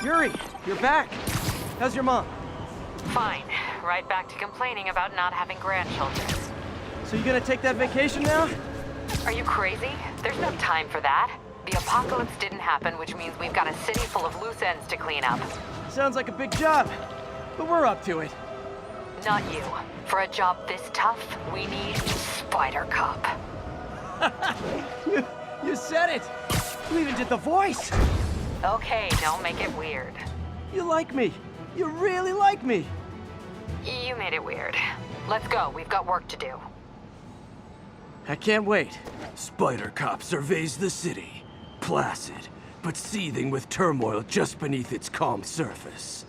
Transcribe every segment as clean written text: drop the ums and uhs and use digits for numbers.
Yuri, you're back. How's your mom? Fine. Right back to complaining about not having grandchildren. So you gonna take that vacation now? Are you crazy? There's no time for that. The apocalypse didn't happen, which means we've got a city full of loose ends to clean up. Sounds like a big job, but we're up to it. Not you. For a job this tough, we need Spider Cop. You said it! You even did the voice! Okay, don't make it weird. You like me. You really like me. You made it weird. Let's go. We've got work to do. I can't wait. Spider Cop surveys the city, placid, but seething with turmoil just beneath its calm surface.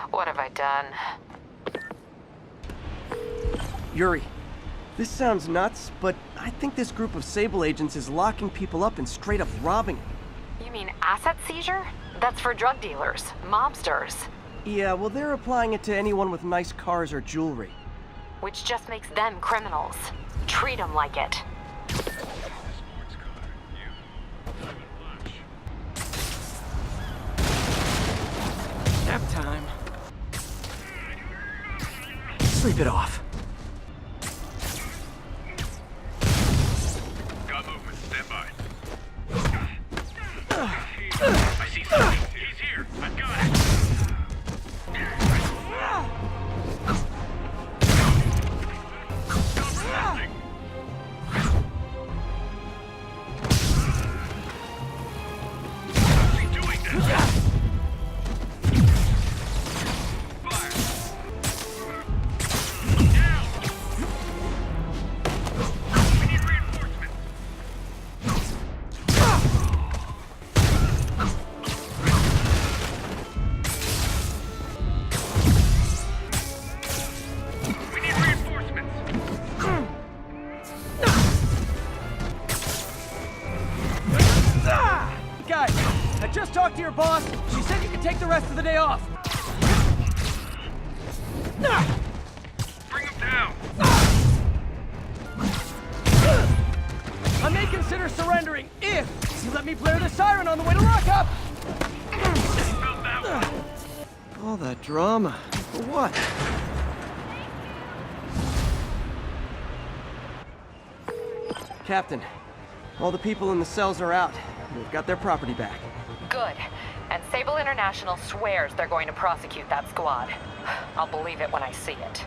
What have I done? Yuri, this sounds nuts, but I think this group of Sable agents is locking people up and straight up robbing them. You mean asset seizure? That's for drug dealers, mobsters. Yeah, well, they're applying it to anyone with nice cars or jewelry. Which just makes them criminals. Treat them like it. Nap time. Sleep it off. Got movement. Stand by. I see something. He's here. I've got it. How's he doing this? Fire. Down. We need reinforcements. We need reinforcements. Guys, I just talked to your boss. She said you could take the rest of the day off. Bring him down. I may consider surrendering if you let me blare the siren on the way to lockup. Felt that one. All that drama. For what? Captain, all the people in the cells are out. We've got their property back. Good. And Sable International swears they're going to prosecute that squad. I'll believe it when I see it.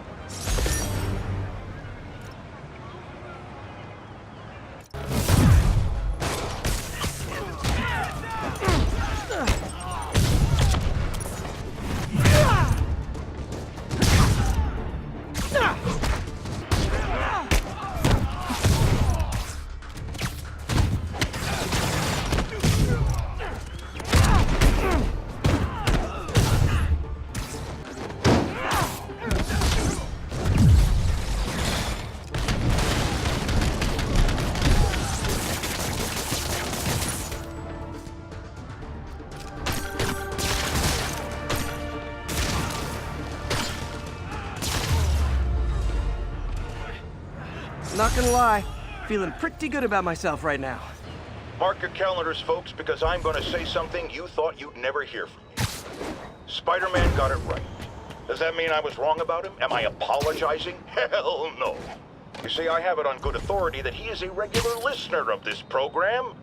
Not gonna lie, feeling pretty good about myself right now. Mark your calendars, folks, because I'm going to say something you thought you'd never hear from me. Spider-Man got it right. Does that mean I was wrong about him? Am I apologizing? Hell no. You see, I have it on good authority that he is a regular listener of this program.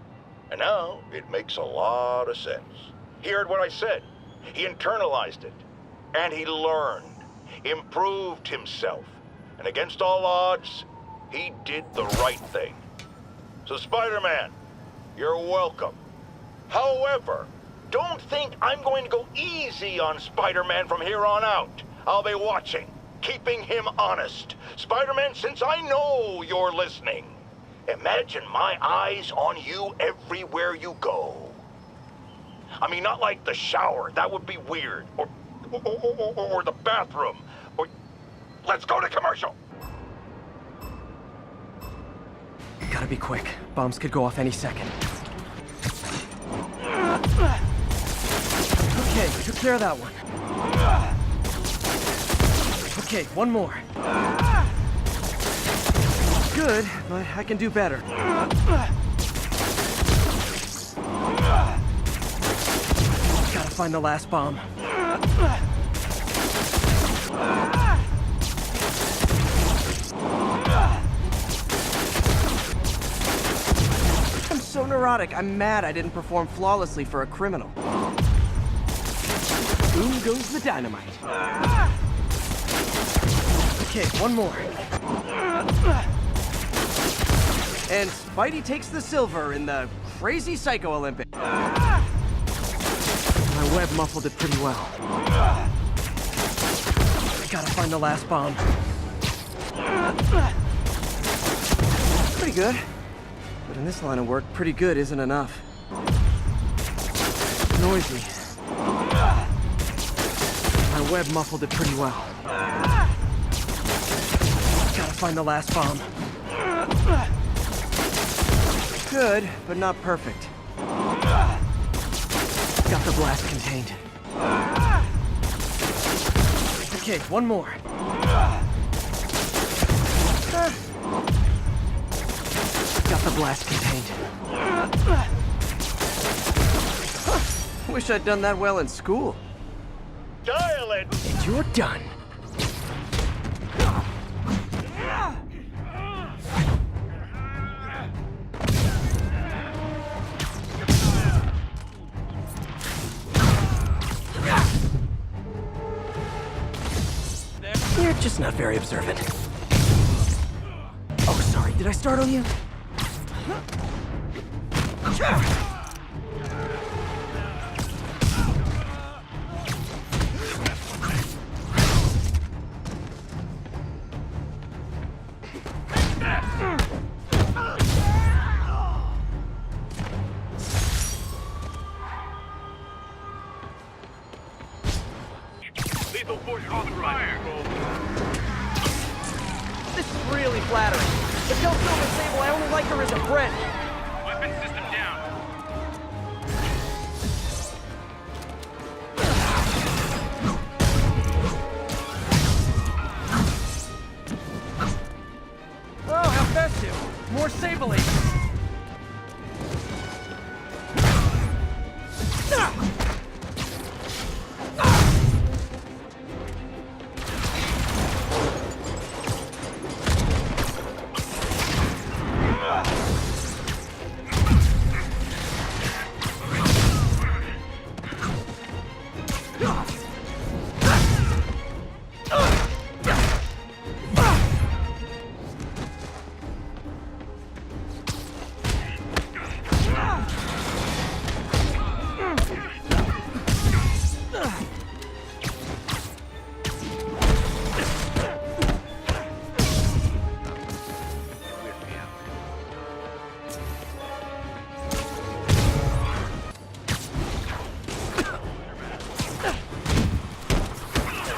And now, it makes a lot of sense. He heard what I said. He internalized it. And he learned. Improved himself. And against all odds, he did the right thing. So, Spider-Man, you're welcome. However, don't think I'm going to go easy on Spider-Man from here on out. I'll be watching, keeping him honest. Spider-Man, since I know you're listening, imagine my eyes on you everywhere you go. I mean, not like the shower. That would be weird. Or the bathroom. Or let's go to commercial. Gotta be quick. Bombs could go off any second. Okay, took care of that one. Okay, one more. Good, but I can do better. find the last bomb. I'm so neurotic, I'm mad I didn't perform flawlessly for a criminal. Boom goes the dynamite. Okay, one more. And Spidey takes the silver in the Crazy Psycho Olympics. My web muffled it pretty well. Gotta find the last bomb. Pretty good. But in this line of work, pretty good isn't enough. Noisy. My web muffled it pretty well. Gotta find the last bomb. Good, but not perfect. Got the blast contained. Okay, one more. Got the blast contained. Wish I'd done that well in school. Dial it! And you're done. You're just not very observant. Oh, sorry, did I startle you? Lethal force authorized. This is really flattering. But tell Silver Sable I only like her as a friend. Weapon system down. Oh, how festive. More Sable agents.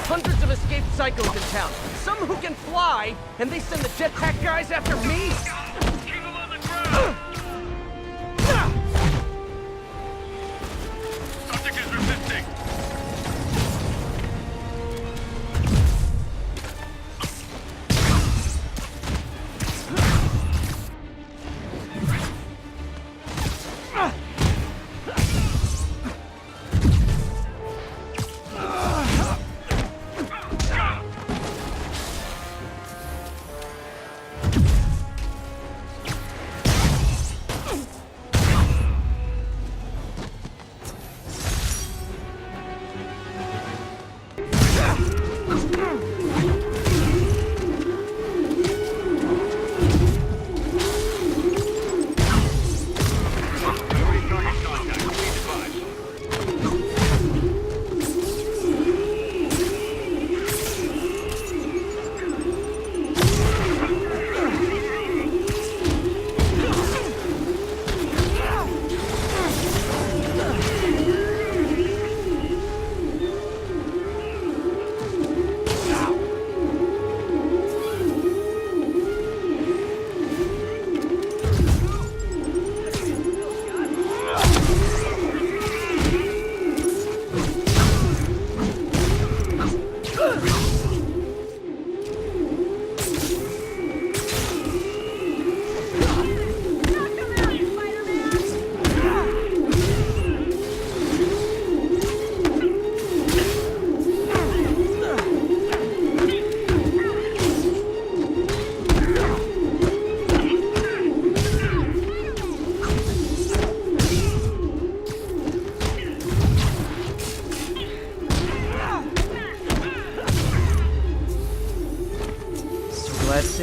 Hundreds of escaped psychos in town. Some who can fly, and they send the jetpack guys after me? Keep him on the ground. Subject is resisting.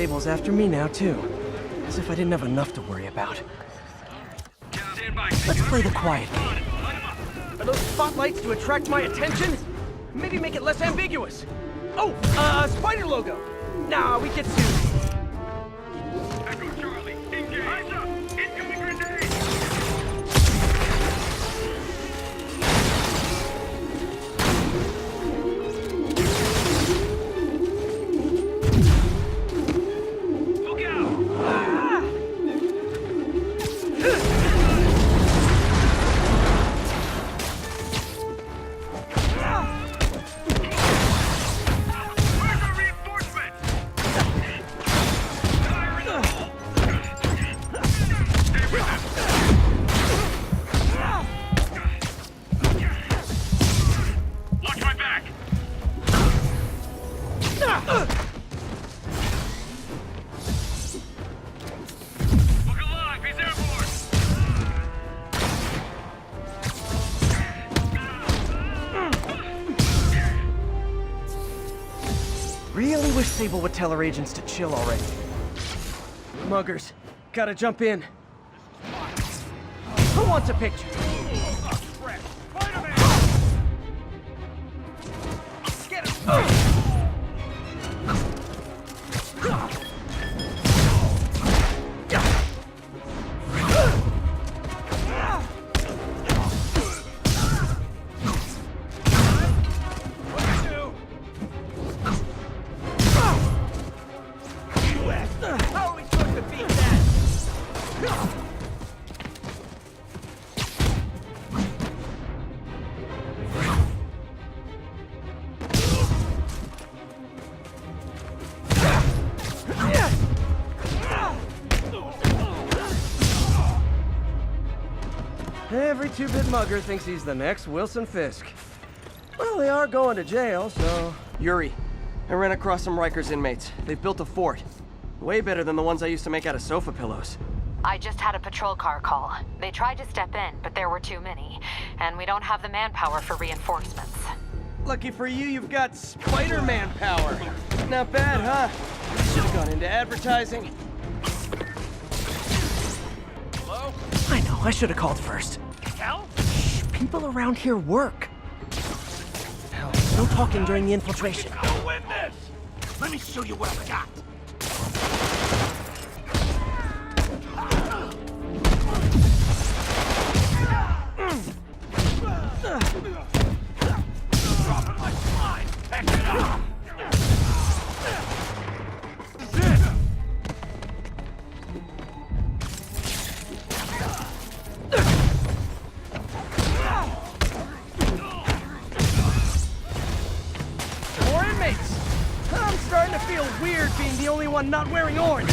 Sable's after me now, too. As if I didn't have enough to worry about. Stand by. Let's play the quiet game. Line 'em up. Are those spotlights to attract my attention? Maybe make it less ambiguous. Oh, spider logo. Nah, we get sued. Echo Charlie. Engage. Eyes up. Incoming grenade. Look out. Where's our reinforcement? Fire in the hole. Stay with us. Watch my back. Look alive. He's airborne. Really wish Sable would tell her agents to chill already. Muggers, gotta jump in. Who wants a picture? Spider-Man. Get him! How are we supposed to beat that? Every two-bit mugger thinks he's the next Wilson Fisk. Well, they are going to jail, so... Yuri, I ran across some Rikers inmates. They've built a fort. Way better than the ones I used to make out of sofa pillows. I just had a patrol car call. They tried to step in, but there were too many. And we don't have the manpower for reinforcements. Lucky for you, you've got Spider-Man power. Not bad, huh? Should've gone into advertising. Hello? I know, I should've called first. Hell? Shh, people around here work. Hell, no talking during the infiltration. Go win this! Let me show you what I've got. Dropping my spine! Back it up! This is it! More inmates! I'm starting to feel weird being the only one not wearing orange.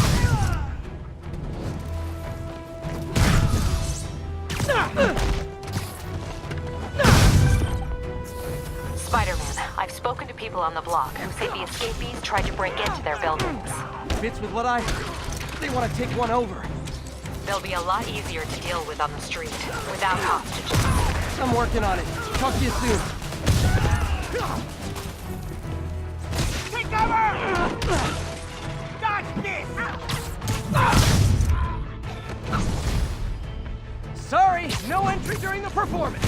Spider-Man, I've spoken to people on the block who say the escapees tried to break into their buildings. Fits with what I heard. They want to take one over. They'll be a lot easier to deal with on the street, without hostages. I'm working on it. Talk to you soon. Take cover! Dodge this! Sorry, no entry during the performance.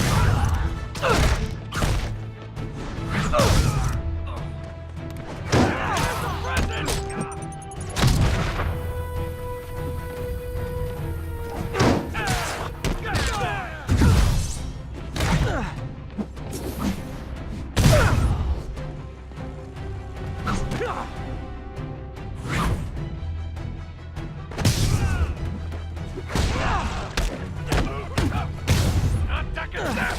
Not ducking that!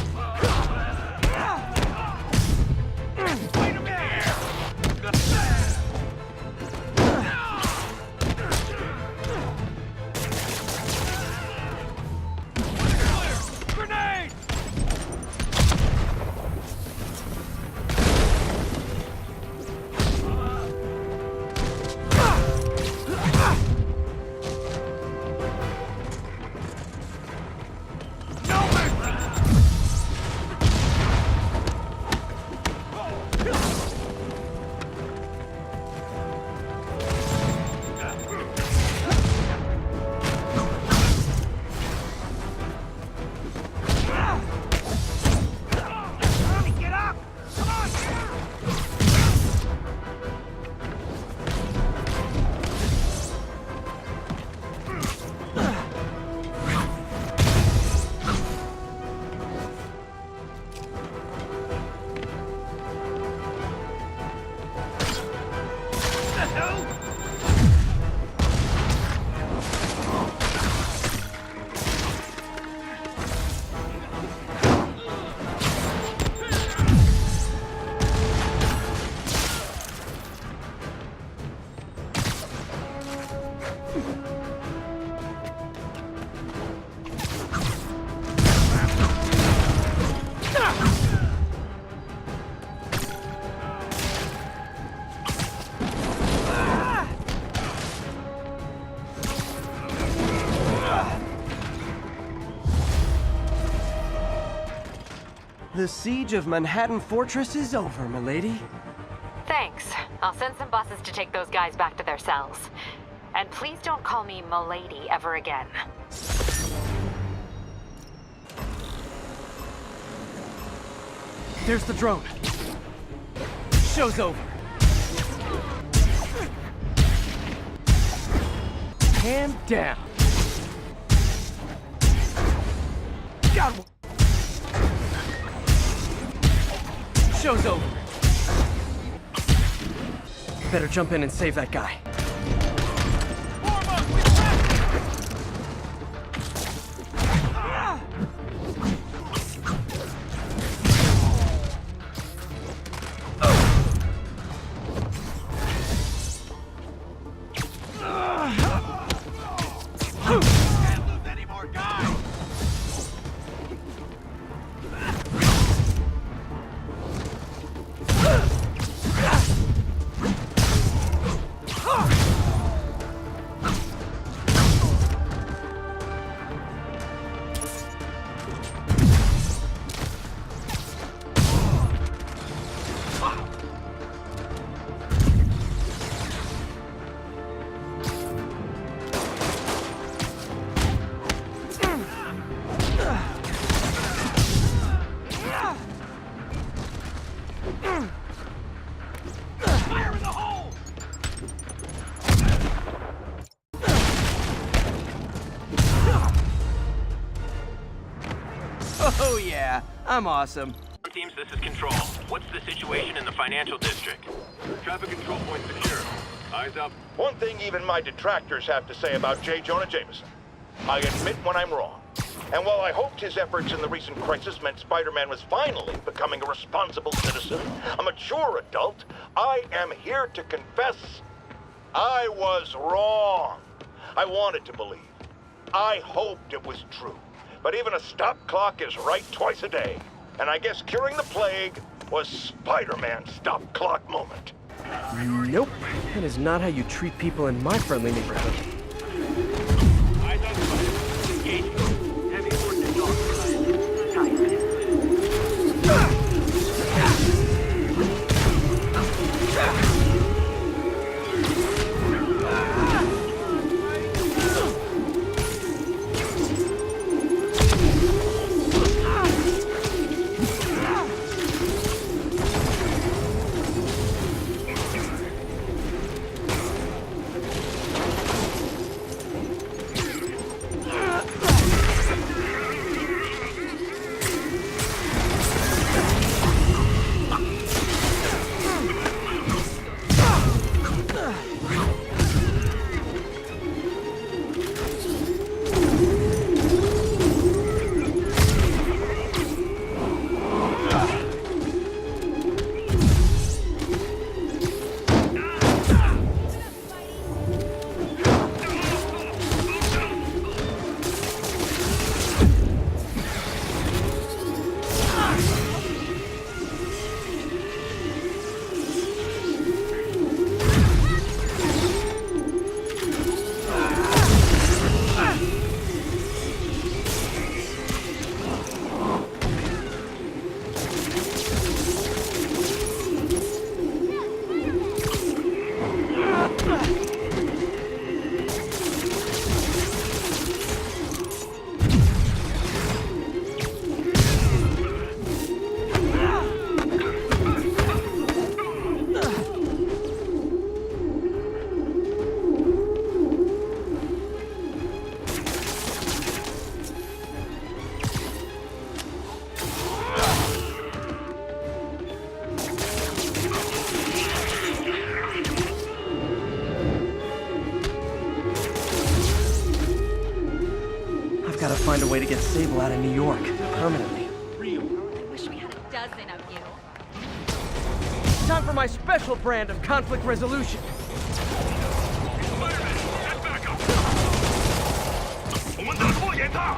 The siege of Manhattan Fortress is over, milady. Thanks. I'll send some buses to take those guys back to their cells. And please don't call me milady ever again. There's the drone. Show's over. Hand down. Got one. Show's over. Better jump in and save that guy. Oh yeah, I'm awesome. Teams, this is Control. What's the situation in the financial district? Traffic control point secure. Eyes up. One thing even my detractors have to say about J. Jonah Jameson. I admit when I'm wrong. And while I hoped his efforts in the recent crisis meant Spider-Man was finally becoming a responsible citizen, a mature adult, I am here to confess I was wrong. I wanted to believe. I hoped it was true. But even a stop clock is right twice a day. And I guess curing the plague was Spider-Man's stop clock moment. Nope. That is not how you treat people in my friendly neighborhood. Eyes on sight. Engage. Heavy ordnance on sight. Gotta find a way to get Sable out of New York, permanently. I wish we had a dozen of you. Time for my special brand of conflict resolution. Spider-Man, get back up. 我们得拖延他。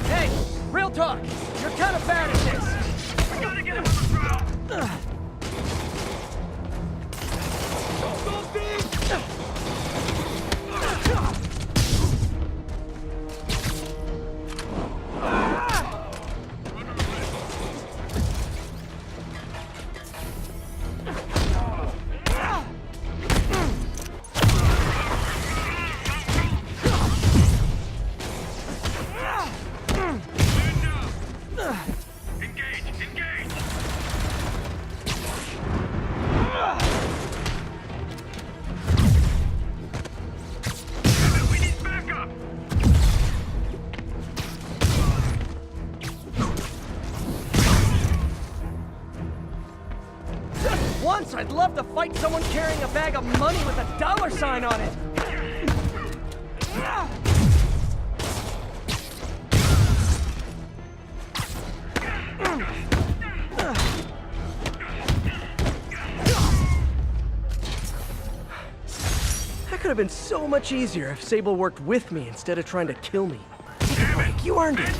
Hey, real talk. You're kind of bad at this. We gotta get him on the ground! Engage! Engage! We need backup! Just once, I'd love to fight someone carrying a bag of money with a $sign on it. That could have been so much easier if Sable worked with me instead of trying to kill me. Like, you earned it.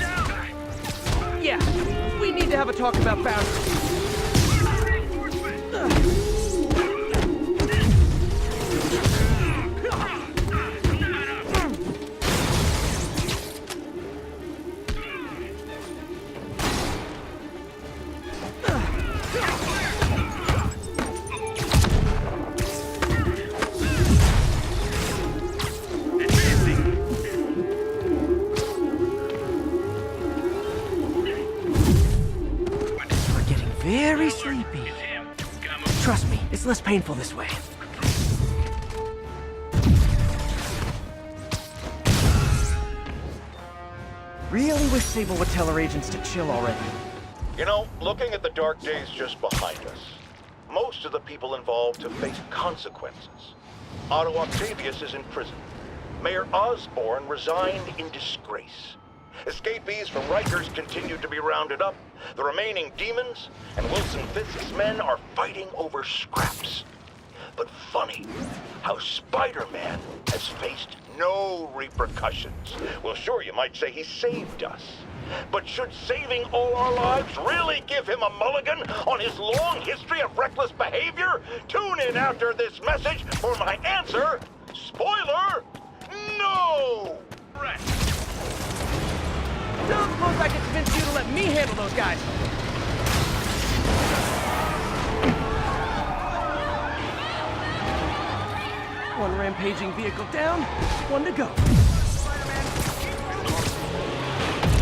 Yeah, we need to have a talk about boundaries. Very sleepy. Trust me, it's less painful this way. Really wish Sable would tell her agents to chill already. You know, looking at the dark days just behind us, most of the people involved have faced consequences. Otto Octavius is in prison. Mayor Osborn resigned in disgrace. Escapees from Rikers continue to be rounded up. The remaining demons and Wilson Fisk's men are fighting over scraps. But funny how Spider-Man has faced no repercussions. Well, sure, you might say he saved us. But should saving all our lives really give him a mulligan on his long history of reckless behavior? Tune in after this message for my answer. Spoiler, no! Don't suppose I can convince you to let me handle those guys. One rampaging vehicle down, one to go.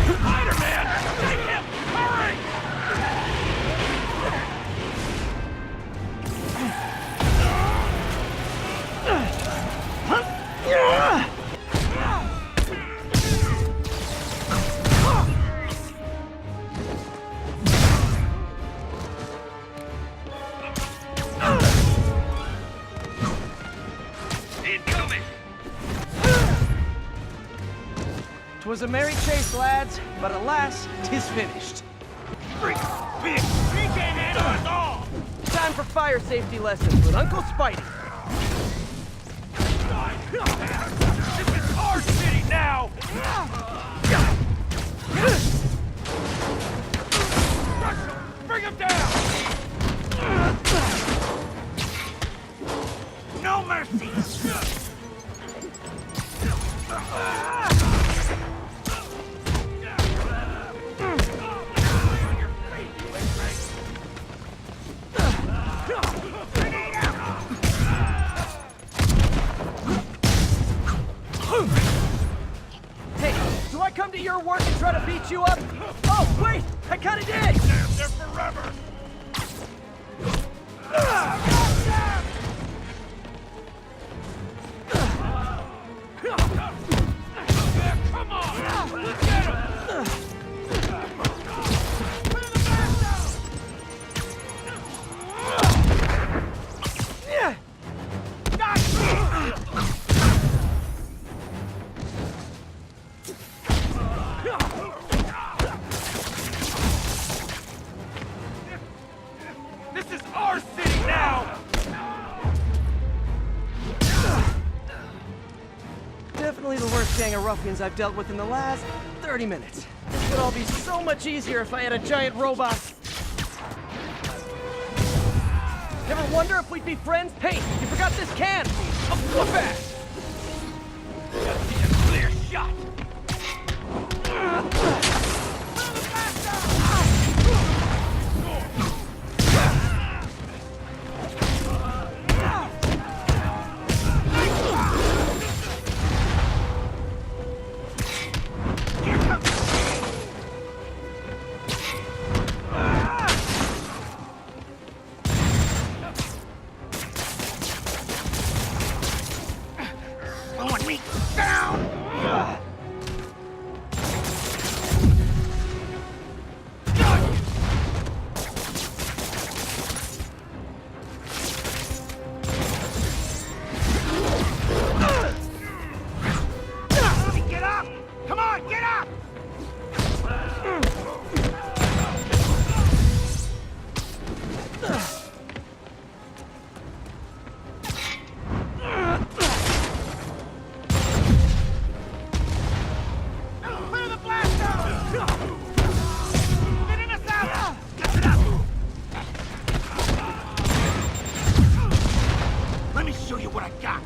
Spider-Man! Take him! Hurry! Incoming! 'Twas a merry chase, lads, but alas, 'tis finished. He can't handle us all! Time for fire safety lessons with Uncle Spidey. This is our city now! Bring him down! No mercy! Hey, do I come to your work and try to beat you up? Oh, wait, I kinda did! Damn, they're forever! Come on! Let's get him! Yeah. This is our city now! Definitely the worst biggest gang of ruffians I've dealt with in the last 30 minutes. This would all be so much easier if I had a giant robot. Ever wonder if we'd be friends? Hey, you forgot this can! Oh, go back! Gotta see a clear shot! Slowing me down! Get up! Come on, get up! Clear the blast zone! Getting us out! Get it up! Let me show you what I got.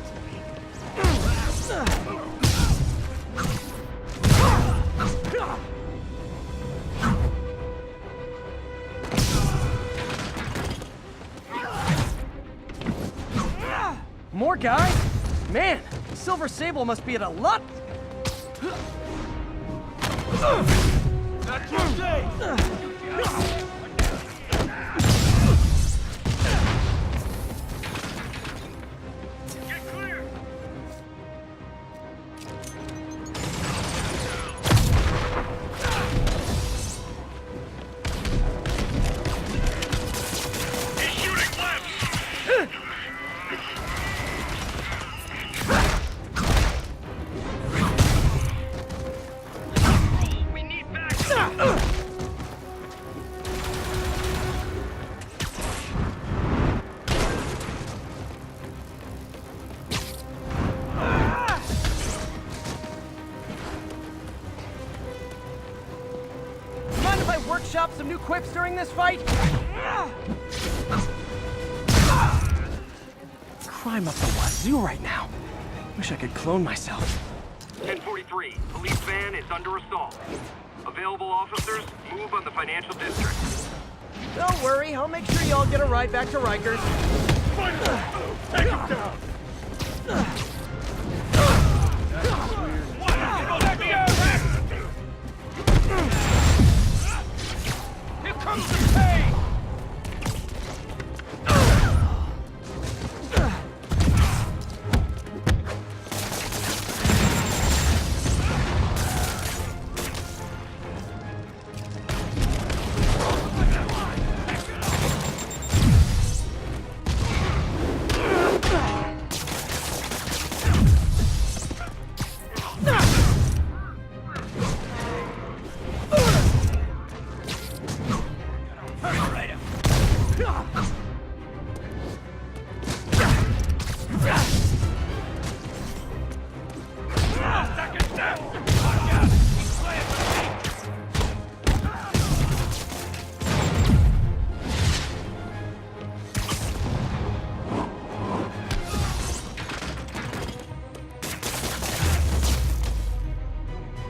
More guys? Man, Silver Sable must be at a lot. That's your day! Get clear! He's shooting left! We need backup! Mind if I workshop some new quips during this fight? Crime up the wazoo right now. Wish I could clone myself. 1043, police van is under assault. Available officers, move on the financial district. Don't worry, I'll make sure y'all get a ride back to Rikers. Take him down! Let me out! Here comes the pain!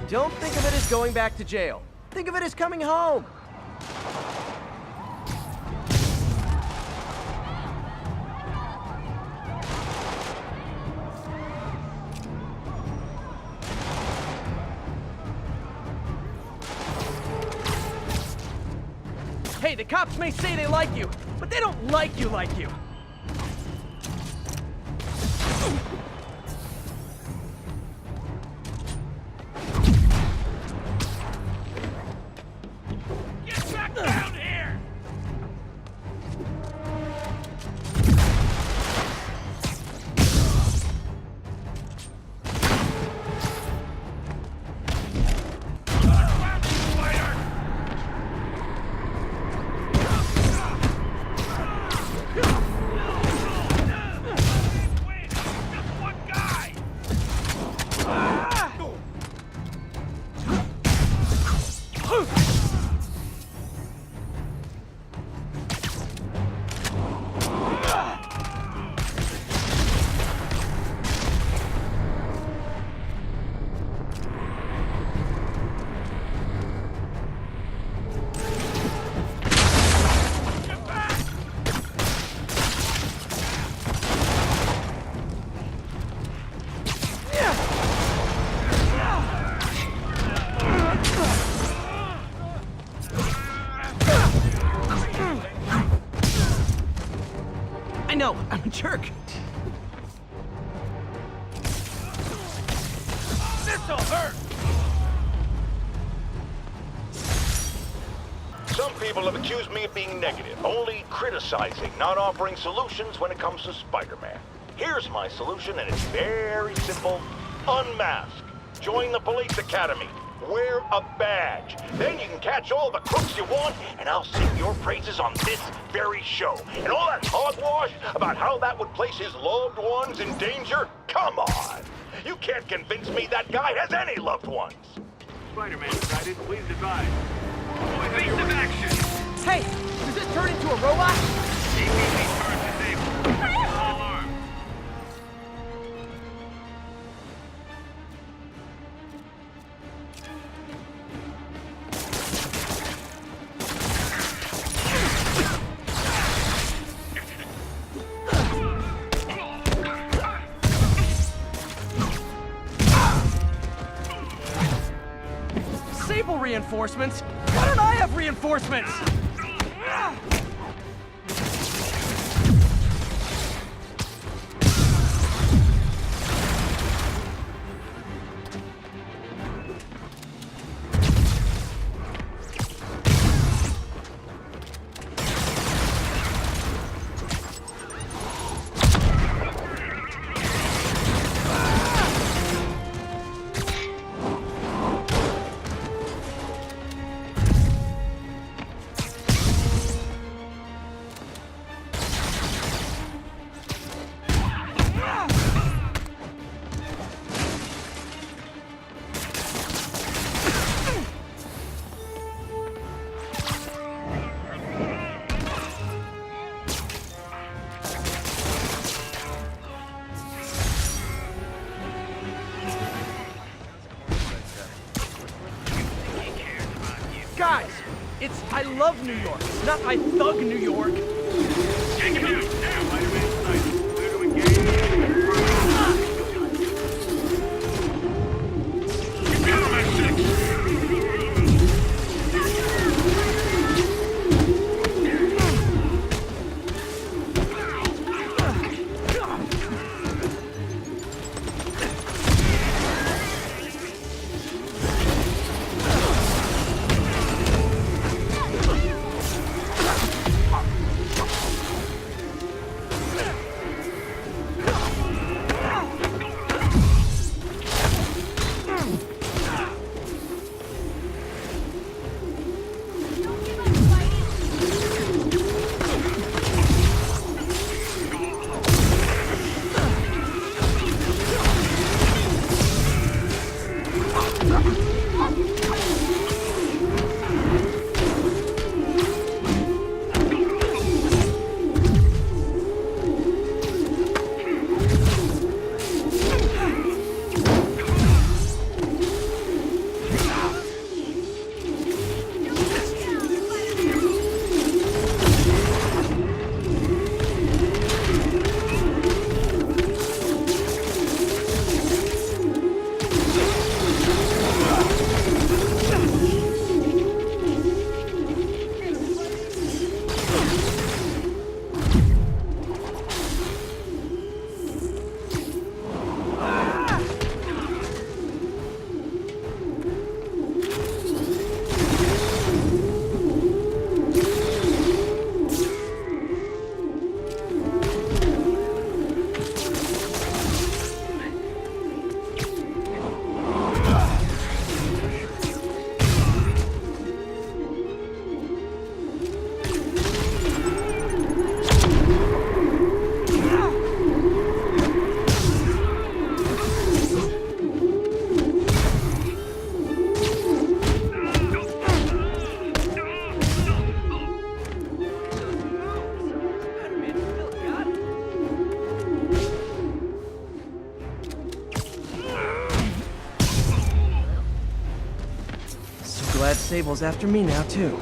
Don't think of it as going back to jail. Think of it as coming home. Hey, the cops may say they like you, but they don't like you. Get back down here! Spider! I'm a jerk. This'll hurt! Some people have accused me of being negative, only criticizing, not offering solutions when it comes to Spider-Man. Here's my solution, and it's very simple. Unmask. Join the police academy. Wear a badge. Then you can catch all the crooks you want, and I'll sing your praises on this very show. And all that hogwash about how that would place his loved ones in danger? Come on! You can't convince me that guy has any loved ones. Spider-Man decided, please advise. Evasive action! Hey, does this turn into a robot? APC turret disabled. All armed. Sable reinforcements? Why don't I have reinforcements? Guys, it's I love New York, not I thug New York. Take him down! Now, Spider-Man sighted. Clear to engage. Down by 6! Glad Sable's after me now, too.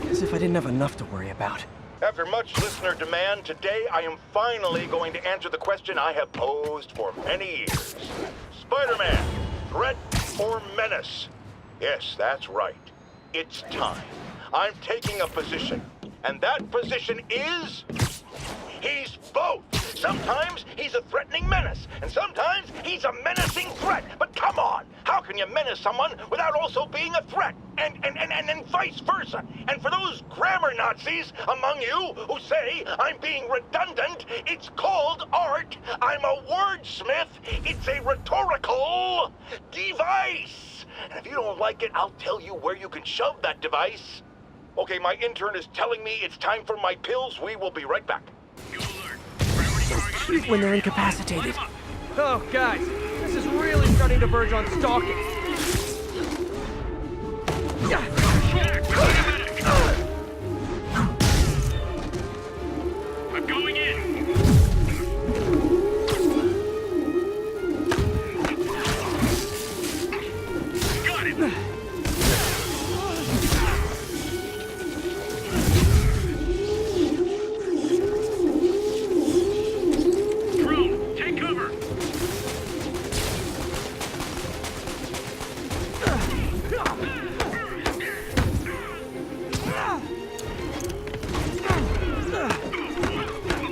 As if I didn't have enough to worry about. After much listener demand, today I am finally going to answer the question I have posed for many years. Spider-Man, threat or menace? Yes, that's right. It's time. I'm taking a position. And that position is... He's both. Sometimes he's a threatening menace, and sometimes he's a menacing threat. But come on, how can you menace someone without also being a threat? And vice versa. And for those grammar Nazis among you who say I'm being redundant, it's called art. I'm a wordsmith. It's a rhetorical device. And if you don't like it, I'll tell you where you can shove that device. Okay, my intern is telling me it's time for my pills. We will be right back. Cute when they're incapacitated. Oh, guys, this is really starting to verge on stalking. I'm going in. Got it. Drone, take cover.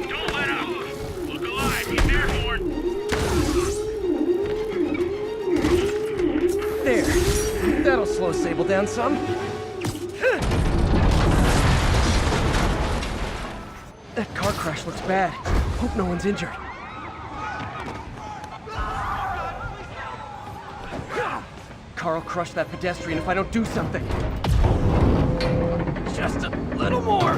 Don't let up. Look alive. He's airborne. There. That'll slow Sable down some. That car crash looks bad. Hope no one's injured. Carl crushed that pedestrian if I don't do something. Just a little more.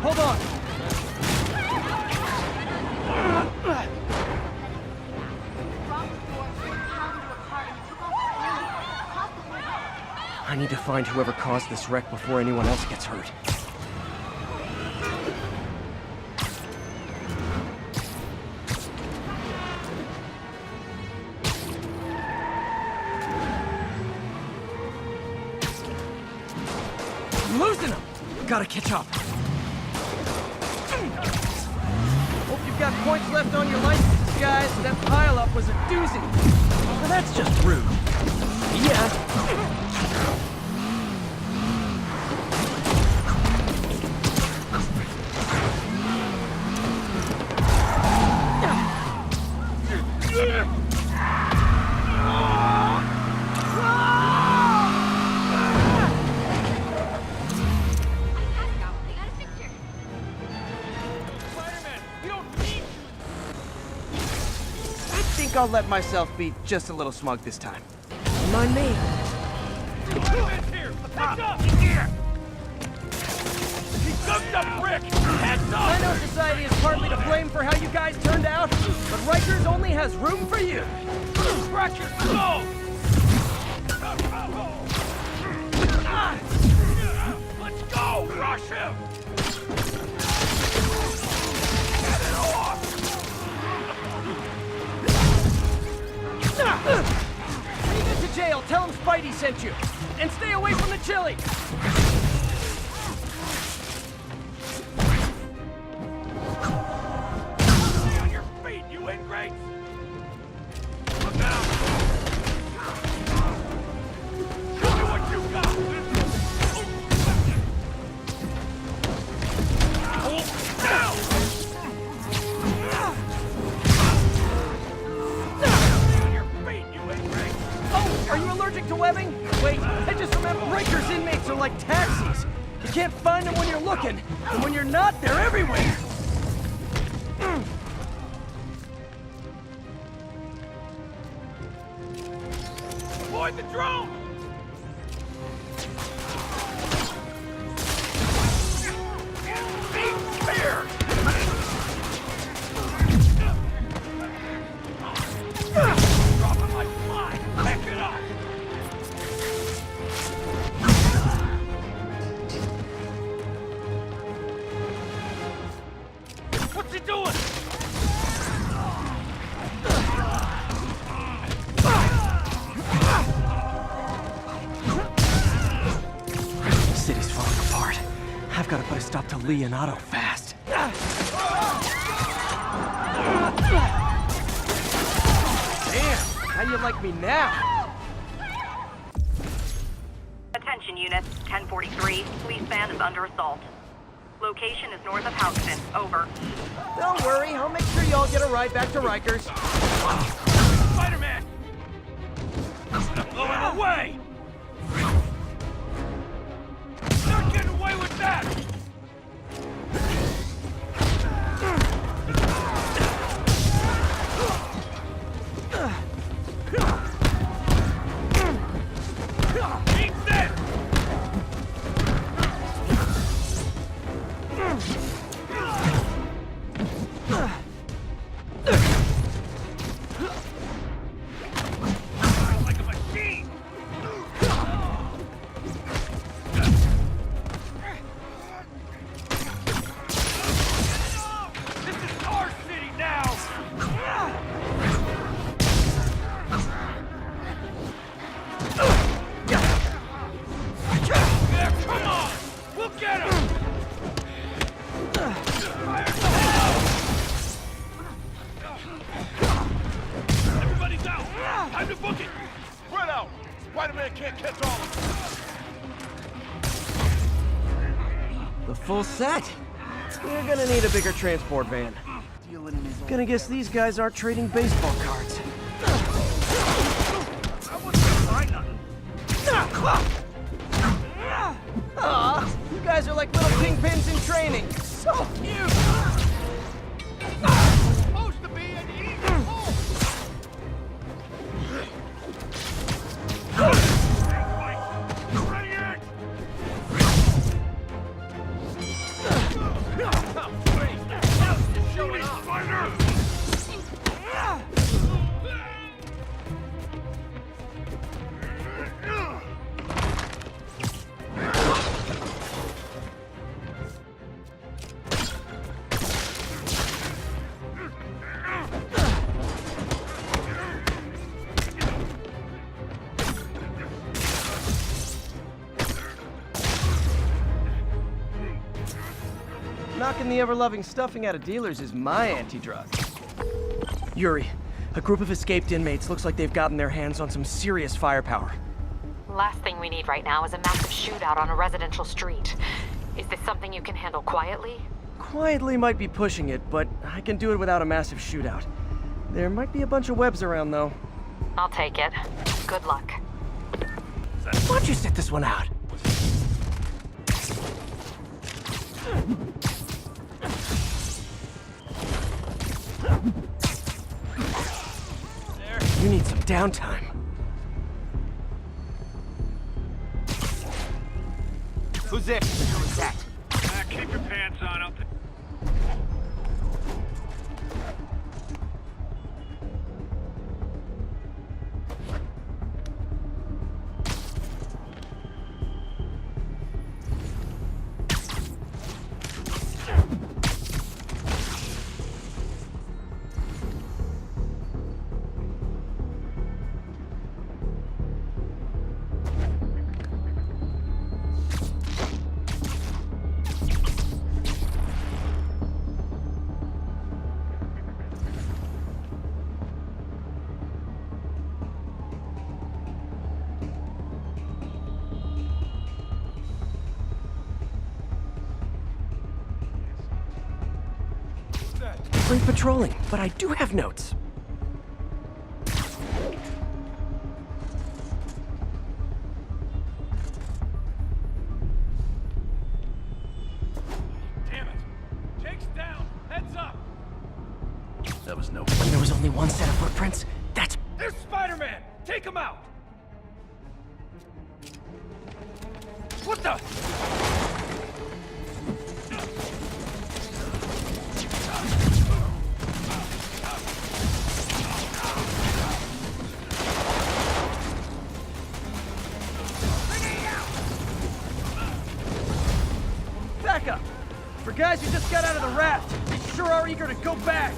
Hold on. I need to find whoever caused this wreck before anyone else gets hurt. I'm losing them! Gotta catch up. Hope you've got points left on your licenses, guys. That pileup was a doozy. Well, that's just rude. Yeah. I think I'll let myself be just a little smug this time. Mind me. I know society is partly to blame for how you guys turned out, but Rikers only has room for you. Scratch your skull! Let's go! Rush him! Get it off! When you get to jail, tell him Spidey sent you. And stay away from the chili. Stay on your feet, you ingrates! Look out! Show me what you got! Down! Stay on your feet, you ingrates! Oh, are you allergic to webbing? Wait, I just remembered Rikers inmates are like taxis. You can't find them when you're looking, and when you're not, they're everywhere. Avoid the drone! Be clear! Dropping like flies! Back it up! What's he doing? City's falling apart. I've got to put a stop to Lee and Otto fast. How do you like me now? Attention units, 1043. Police van is under assault. Location is north of Houston. Over. Don't worry, I'll make sure y'all get a ride back to Rikers. Spider-Man! Blow him away! Not getting away with that! Eat this! Like a machine! This is our city now! Yeah, come on! We'll get him! Fire in the hole! Everybody's out! Time to book it! Spread out! Spider-Man can't catch all of them! The full set. We're gonna need a bigger transport van. Gonna guess these guys aren't trading baseball cards. I wasn't gonna buy nothing. Aw, you guys are like little kingpins in training. So cute! Supposed to be an easy hole! Ready it! Show me, Spider! Knocking the ever-loving stuffing out of dealers is my anti-drug. Yuri, a group of escaped inmates looks like they've gotten their hands on some serious firepower. Last thing we need right now is a massive shootout on a residential street. Is this something you can handle quietly? Quietly might be pushing it, but I can do it without a massive shootout. There might be a bunch of webs around, though. I'll take it. Good luck. Why don't you sit this one out? You need some downtime. Who's there? Keep your pants on up. Great patrolling, but I do have notes. Damn it! Jake's down! Heads up! That was no... When there was only one set of footprints, that's... There's Spider-Man! Take him out! What the? Back up! For guys who just got out of the raft, they sure are eager to go back!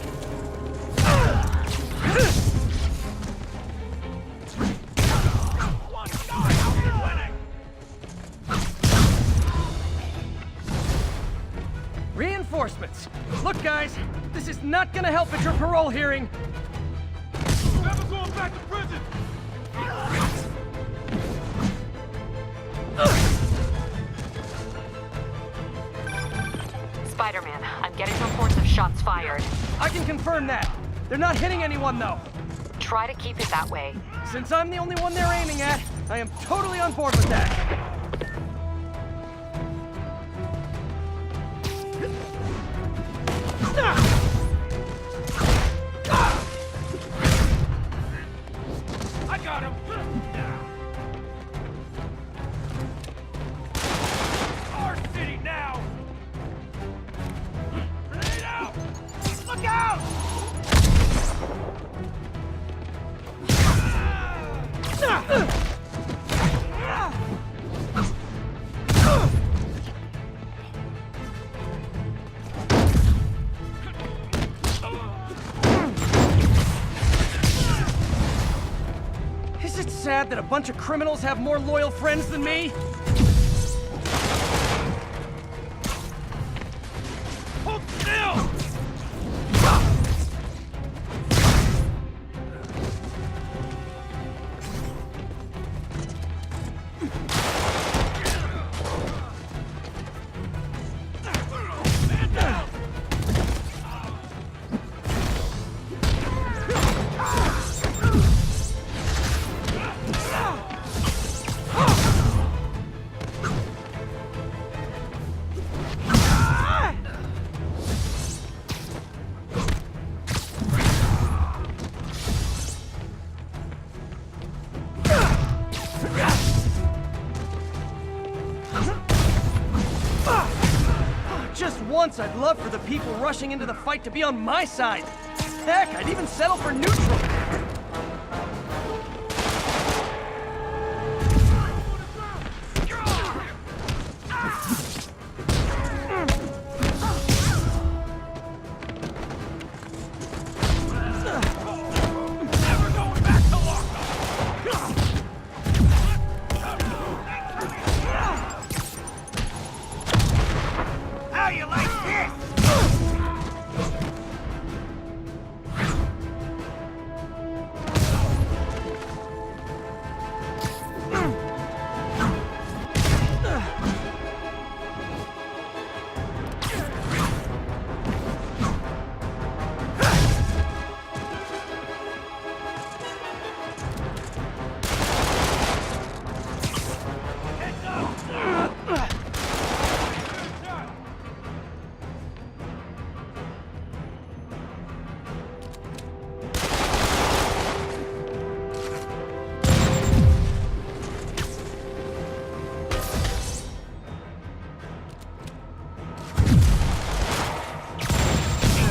Reinforcements! Look, guys, this is not gonna help at your parole hearing! Never going back to prison! Spider-Man, I'm getting reports of shots fired. I can confirm that. They're not hitting anyone, though. Try to keep it that way. Since I'm the only one they're aiming at, I am totally on board with that. I got him! Our city now! Grenade out! Look out! Is it sad that a bunch of criminals have more loyal friends than me? Hold still! Man down! Just once, I'd love for the people rushing into the fight to be on my side. Heck, I'd even settle for neutral. Never going back to lockdown! How you like this?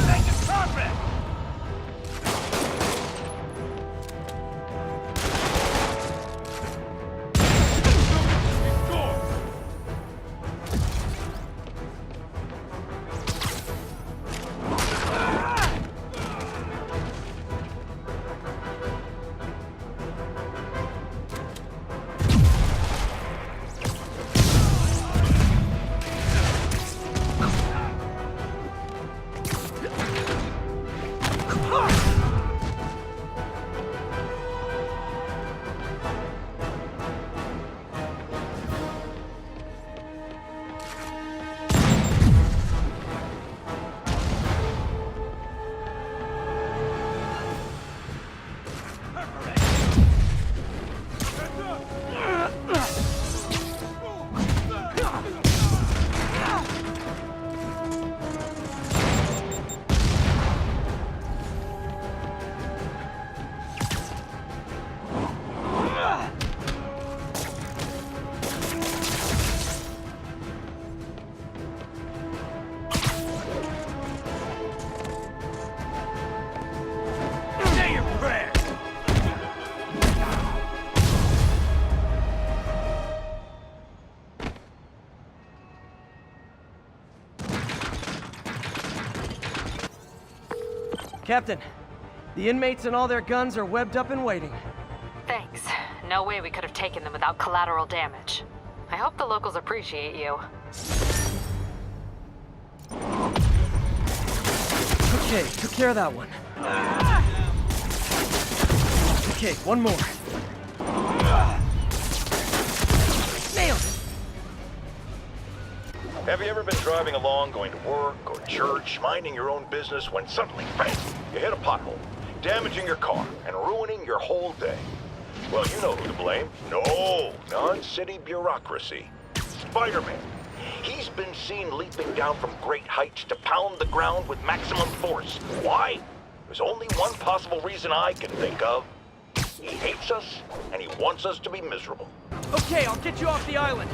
Making progress! Score! Say your prayers! Captain, the inmates and all their guns are webbed up and waiting. Thanks. No way we could have taken them without collateral damage. I hope the locals appreciate you. Okay, took care of that one. Okay, one more. Nailed it! Have you ever been driving along, going to work or church, minding your own business, when suddenly, bang, you hit a pothole, damaging your car and ruining your whole day? Well, you know who to blame. No, non-city bureaucracy. Spider-Man. He's been seen leaping down from great heights to pound the ground with maximum force. Why? There's only one possible reason I can think of. He hates us, and he wants us to be miserable. Okay, I'll get you off the island.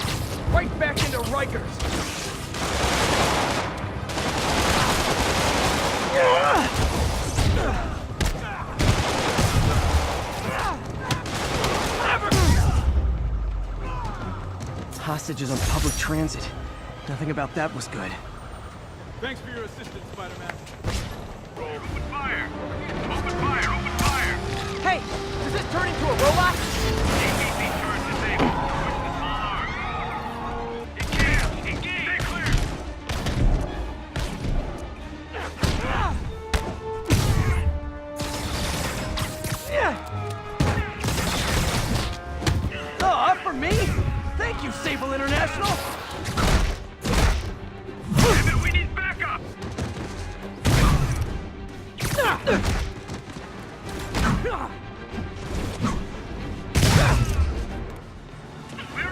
Right back into Rikers. Hostages on public transit. Nothing about that was good. Thanks for your assistance, Spider-Man. Open fire! Open fire! Open fire! Hey, does this turn into a robot? APC turret disabled. Push the small arm. Engage! Engage! Stay clear! Oh, up for me? Thank you, Sable International! Damn it, we need backup! Clear out! Get down! We need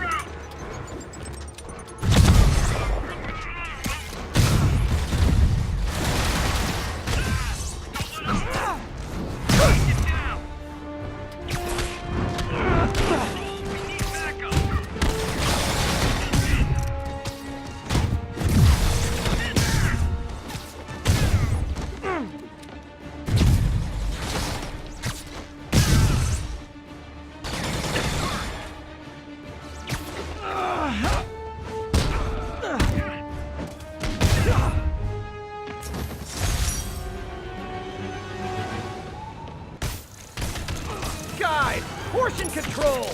backup! Guide! Portion control!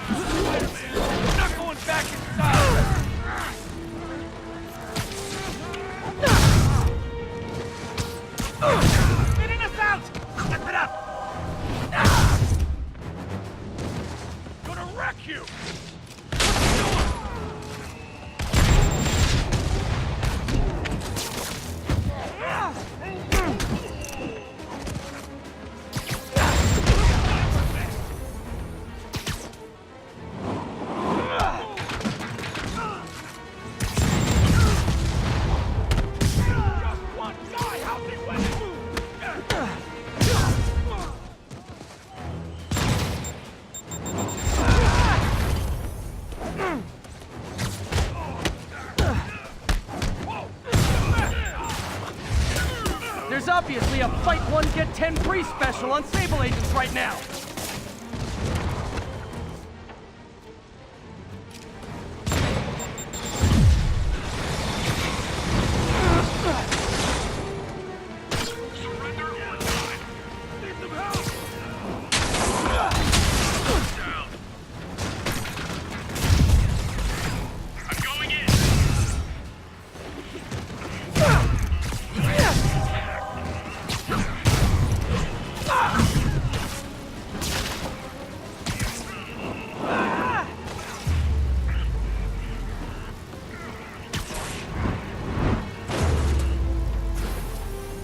We're not going back inside! Getting us out! Step it up! Gonna wreck you! There's obviously a fight one, get 10 free special on Sable agents right now! Surrender or die! Need some help! Down! I'm going in!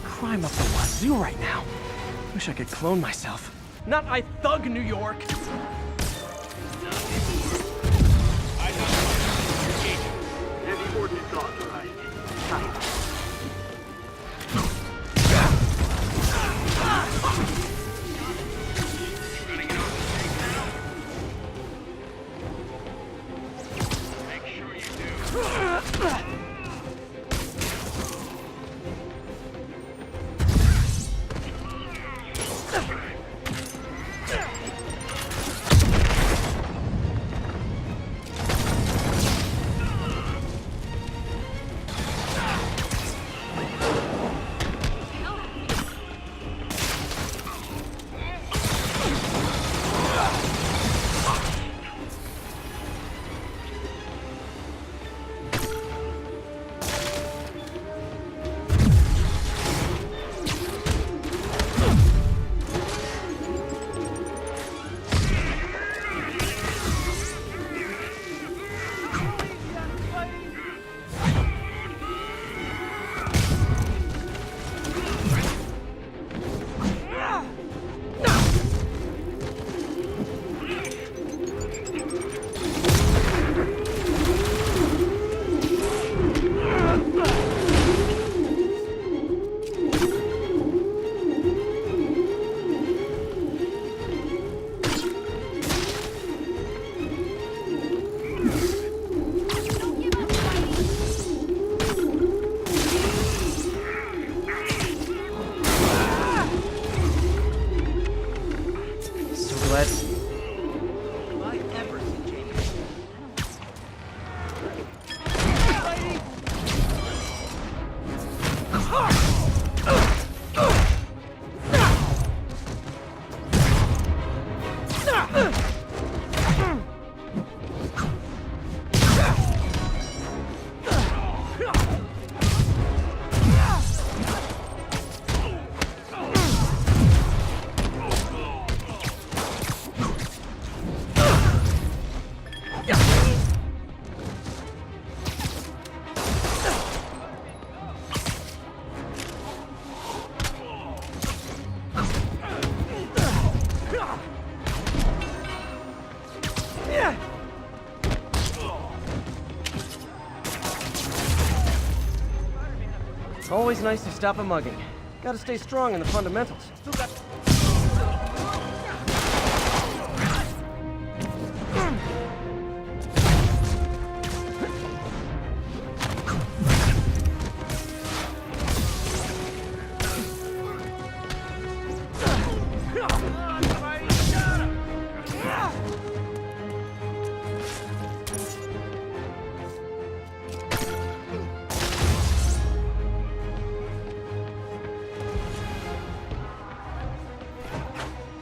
Crime up the wazoo right now. Wish I could clone myself. Not I thug New York! Heavy ordnance authorized. Running it off the street now? Make sure you do. Always nice to stop a mugging. Gotta stay strong in the fundamentals. Still got...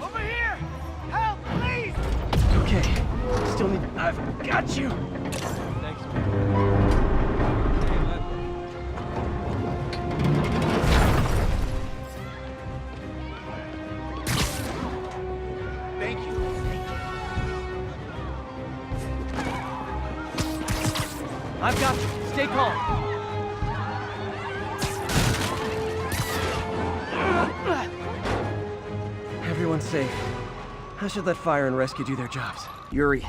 Over here! Help, please! Okay, still need... I've got you! Thanks. Thank you. I've got you. Stay calm. Everyone's safe. I should let fire and rescue do their jobs. Yuri,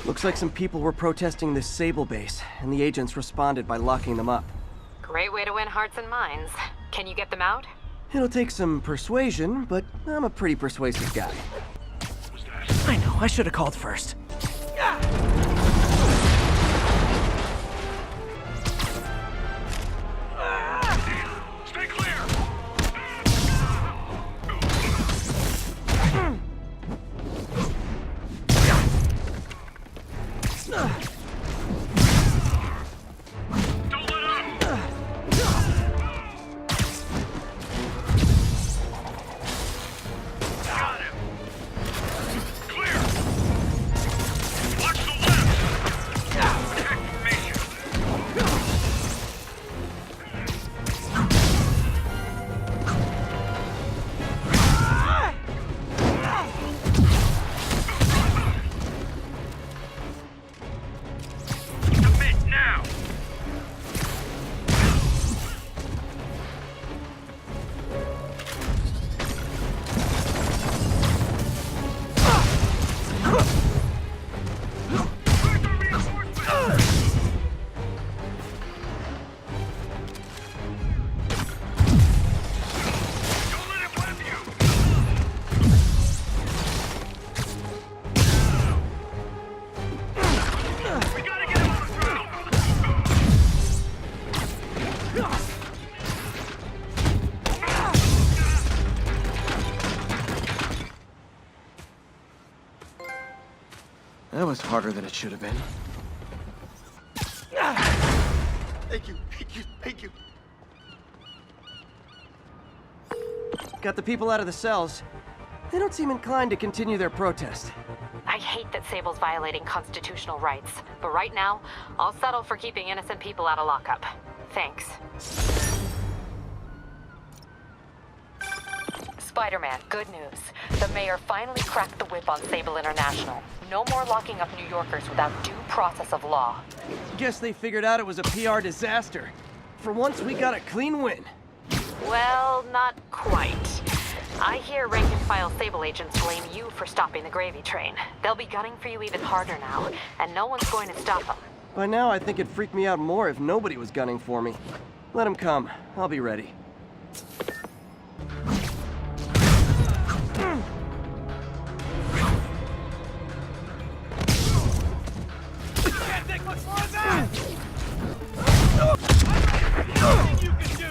looks like some people were protesting this Sable base, and the agents responded by locking them up. Great way to win hearts and minds. Can you get them out? It'll take some persuasion, but I'm a pretty persuasive guy. I know, I should have called first. Stay clear! Don't let up! Got him! Clear! Watch the left! Check mission! Commit now! Don't let it whip you! We gotta get him on the ground! That was harder than it should have been. Thank you, thank you, thank you. Got the people out of the cells. They don't seem inclined to continue their protest. I hate that Sable's violating constitutional rights, but right now, I'll settle for keeping innocent people out of lockup. Thanks. Spider-Man, good news. The mayor finally cracked the whip on Sable International. No more locking up New Yorkers without due process of law. Guess they figured out it was a PR disaster. For once, we got a clean win. Well, not quite. I hear rank-and-file Sable agents blame you for stopping the gravy train. They'll be gunning for you even harder now, and no one's going to stop them. By now, I think it'd freak me out more if nobody was gunning for me. Let them come. I'll be ready. Can't take much more of that! Nothing you can do!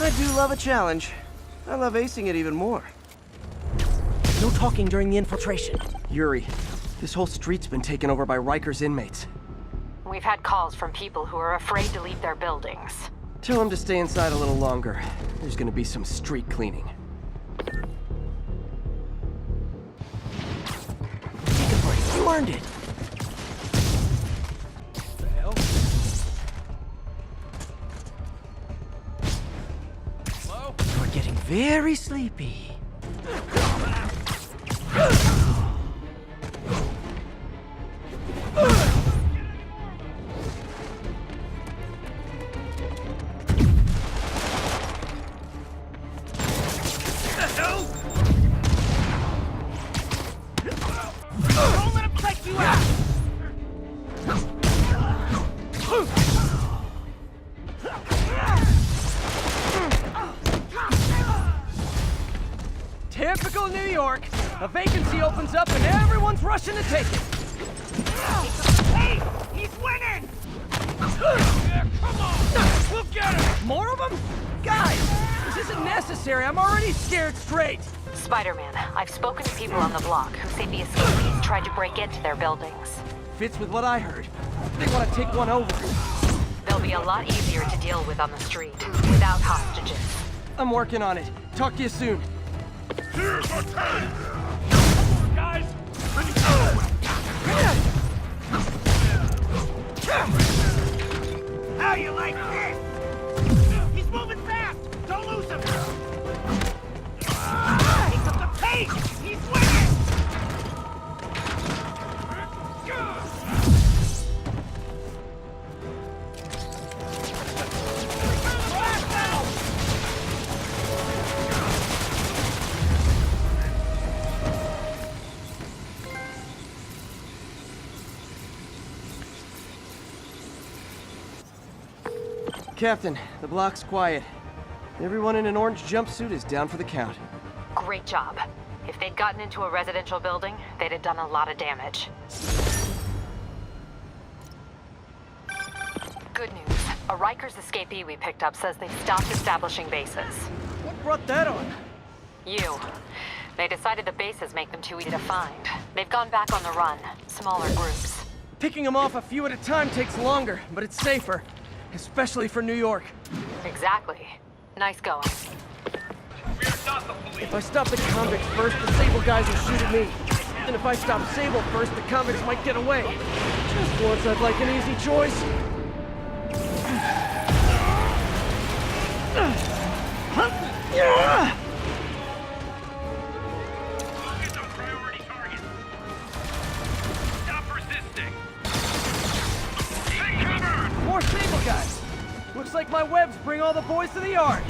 I do love a challenge. I love acing it even more. No talking during the infiltration. Yuri, this whole street's been taken over by Riker's inmates. We've had calls from people who are afraid to leave their buildings. Tell them to stay inside a little longer. There's gonna be some street cleaning. Take a break. You earned it. The hell? Hello? You're getting very sleepy. Typical New York. A vacancy opens up and everyone's rushing to take it. Hey, he's winning! Yeah, come on! We'll get him! More of them? Guys, this isn't necessary. I'm already scared straight. Spider-Man, I've spoken to people on the block who say the escapees tried to break into their buildings. Fits with what I heard. They want to take one over. They'll be a lot easier to deal with on the street, without hostages. I'm working on it. Talk to you soon. Here's our tank! Guys, let me go! How you like this? He's moving fast! Don't lose him! Pick up the pace! He's winning! Captain, the block's quiet. Everyone in an orange jumpsuit is down for the count. Great job. If they'd gotten into a residential building, they'd have done a lot of damage. Good news. A Rikers escapee we picked up says they've stopped establishing bases. What brought that on? You. They decided the bases make them too easy to find. They've gone back on the run. Smaller groups. Picking them off a few at a time takes longer, but it's safer. Especially for New York. Exactly. Nice going. If I stop the convicts first, the Sable guys will shoot at me. And if I stop Sable first, the convicts might get away. Just once I'd like an easy choice. Focus on priority targets. Stop resisting. Take cover! More Sable guys. Looks like my webs bring all the boys to the yard.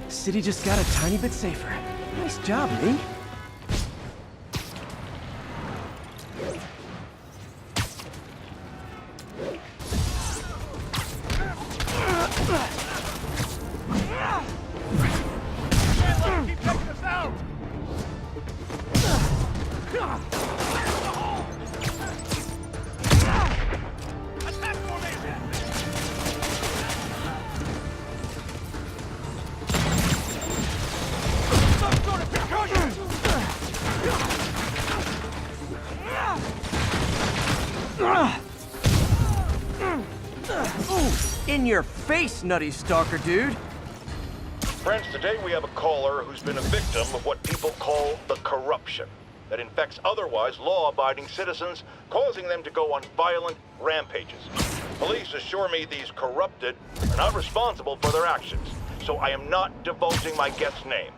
City just got a tiny bit safer. Nice job, Lee. Keep taking us out! Attack formation! Some sort of concussion! In your face, nutty stalker dude. Friends, today we have a caller who's been a victim of what people call the corruption that infects otherwise law-abiding citizens, causing them to go on violent rampages. Police assure me these corrupted are not responsible for their actions, so I am not divulging my guest's name.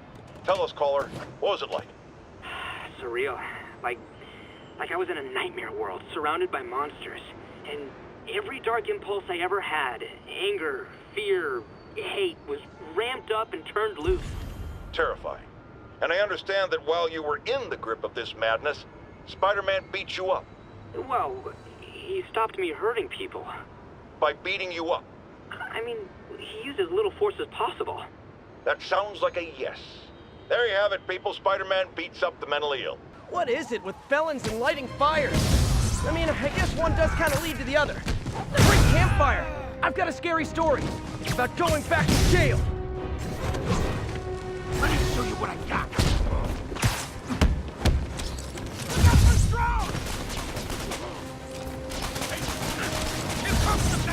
Tell us, caller, what was it like? Surreal. Like I was in a nightmare world, surrounded by monsters. And every dark impulse I ever had, anger, fear, hate, was ramped up and turned loose. Terrifying. And I understand that while you were in the grip of this madness, Spider-Man beat you up. Well, he stopped me hurting people. By beating you up. I mean, he used as little force as possible. That sounds like a yes. There you have it, people. Spider-Man beats up the mentally ill. What is it with felons and lighting fires? I mean, I guess one does kind of lead to the other. Great campfire! I've got a scary story. It's about going back to jail. Let me show you what I got!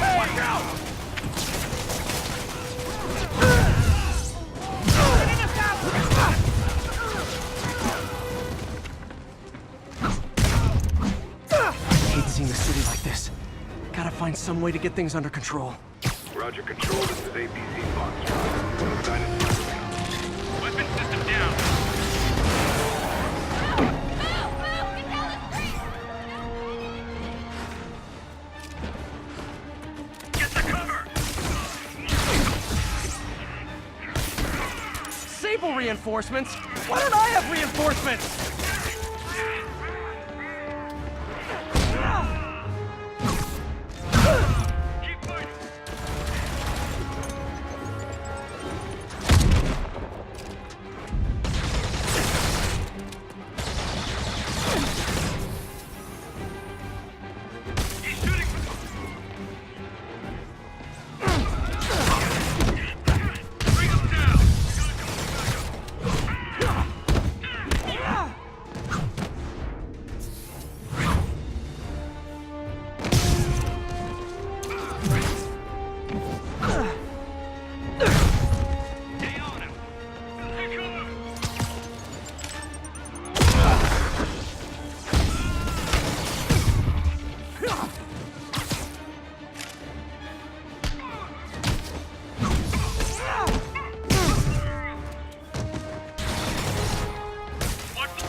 Watch out! I hate seeing the city like this. Gotta find some way to get things under control. Roger, control. This is APC Fox. Sign it. Weapon system down. Get the cover! Sable reinforcements? Why don't I have reinforcements? Keep fighting. He's shooting. Bring him down. Stay on him. Take cover. What the?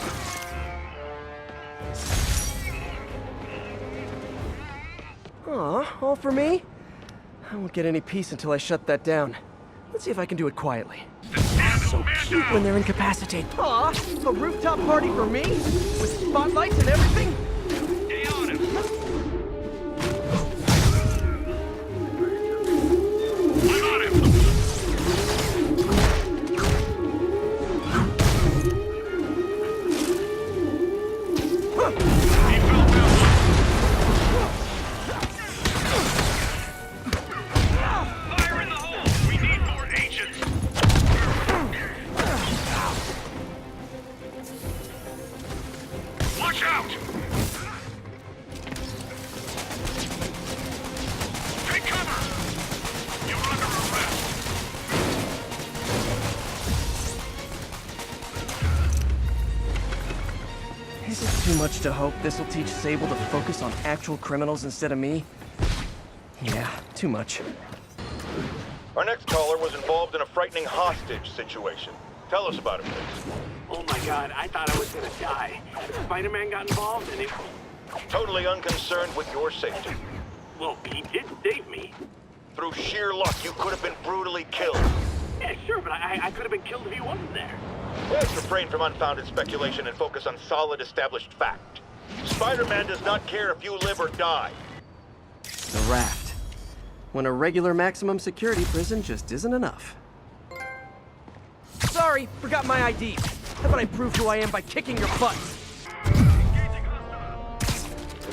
Aw, all for me? I won't get any peace until I shut that down. Let's see if I can do it quietly. So cute when they're incapacitated. Aw, a rooftop party for me? With spotlights and everything? Stay on him. I'm on him. He fell down. Fire in the hole. We need more agents. Watch out! Take cover! You're under arrest. Is it too much to hope this will teach Sable to focus on actual criminals instead of me? Yeah, too much. Our next caller was involved in a frightening hostage situation. Tell us about it, please. Oh my god, I thought I was gonna die. Spider-Man got involved and it... Totally unconcerned with your safety. Well, he did save me. Through sheer luck, you could have been brutally killed. Yeah, sure, but I could have been killed if he wasn't there. Let's refrain from unfounded speculation and focus on solid established fact. Spider-Man does not care if you live or die. The raft. When a regular maximum security prison just isn't enough. Sorry, forgot my ID. How about I prove who I am by kicking your butts? Engaging hostile.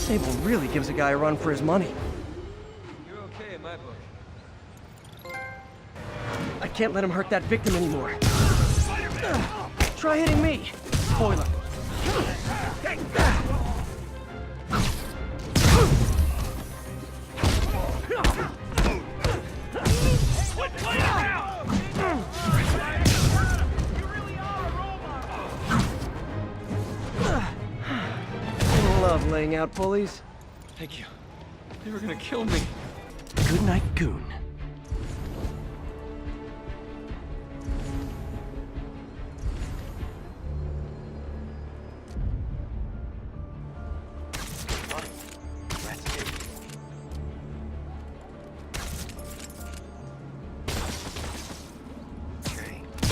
Sable really gives a guy a run for his money. You're okay in my book. I can't let him hurt that victim anymore. Try hitting me. Spoiler. I love laying out bullies. Thank you. They were gonna kill me. Good night, Goon.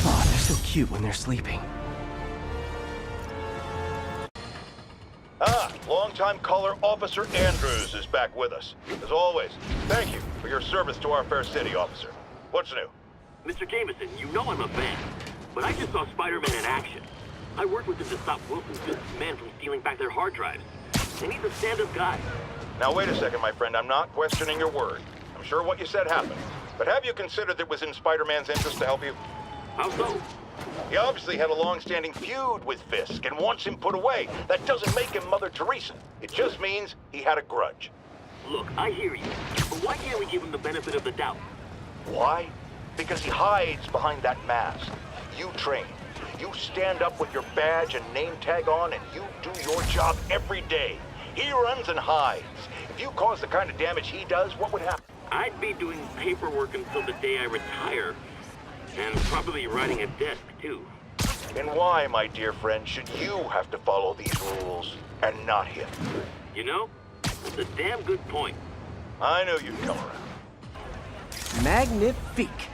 Oh, they're so cute when they're sleeping. Longtime caller Officer Andrews is back with us. As always, thank you for your service to our fair city, officer. What's new? Mr. Jameson, you know I'm a fan, but I just saw Spider-Man in action. I worked with him to stop Wilson Fisk's men from stealing back their hard drives. And he's a stand-up guy. Now wait a second, my friend. I'm not questioning your word. I'm sure what you said happened. But have you considered it was in Spider-Man's interest to help you? How so? He obviously had a long-standing feud with Fisk and wants him put away. That doesn't make him Mother Teresa. It just means he had a grudge. Look, I hear you, but why can't we give him the benefit of the doubt? Why? Because he hides behind that mask. You train. You stand up with your badge and name tag on, and you do your job every day. He runs and hides. If you cause the kind of damage he does, what would happen? I'd be doing paperwork until the day I retire. And probably writing a desk, too. And why, my dear friend, should you have to follow these rules and not him? You know, that's a damn good point. I knew you'd come around. Magnifique.